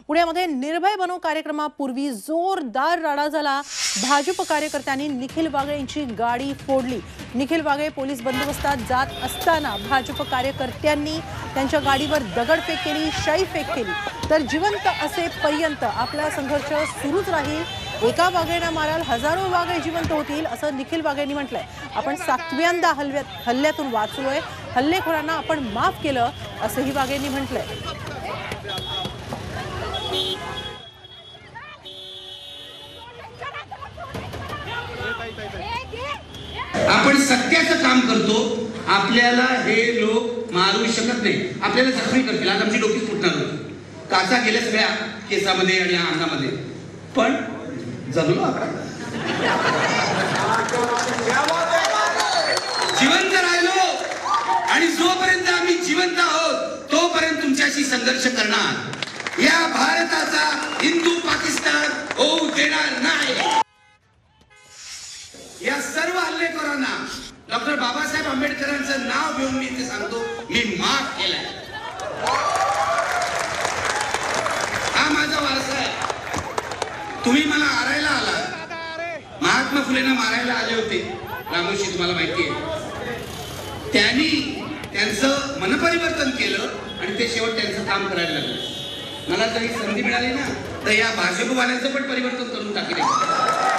पुण्यामध्ये निर्भय बनो कार्यक्रमापूर्वी जोरदार राडा झाला। भाजप कार्यकर्त्यांनी निखिल वागळे यांची गाडी फोडली। निखिल वागळे पोलीस बंदोबस्तात जात असताना भाजप कार्यकर्त्यांनी त्यांच्या गाडीवर दगडफेक केली, शाईफेक केली, तर जिवंत असेपर्यंत आपला संघर्ष सुरूच राहील। एका वाघेना माराल हजारो वाघे जिवंत होतील असं निखिल वाघेंनी म्हटलंय। आपण 7व्यांदा हल्ल्यातून वाचलोय, हल्लेखोरांना आपण माफ केलं असंही वाघेंनी म्हटलंय। आपण सत्याचं काम करतो, आपल्याला हे लोक मारू शकत नाही, आपल्याला जखमी करतील। आज आमची डोकी फुटणार होती, काचा गेल्या सगळ्या केसामध्ये आणि अंगामध्ये, पण जगलो आपण, जिवंत राहिलो आणि जोपर्यंत आम्ही जिवंत आहोत तोपर्यंत तुमच्याशी संघर्ष करणार। या भारताचा हिंदू पाकिस्तान होऊ देणार नाही। या सर्व हल्लेखोरांना डॉक्टर बाबासाहेब आंबेडकरांचं नाव घेऊन मी ते सांगतो, मी माफ केलंय। हा माझा वारसा आहे। तुम्ही मला मारायला आला, महात्मा फुलेंना मारायला आले होते रामोशी, तुम्हाला माहिती आहे। त्यांनी त्यांचं मनपरिवर्तन केलं आणि ते शेवट त्यांचं काम करायला लागले। मला जरी संधी मिळाली ना तर या भाजपवाल्यांचं पण परिवर्तन करून टाकेल।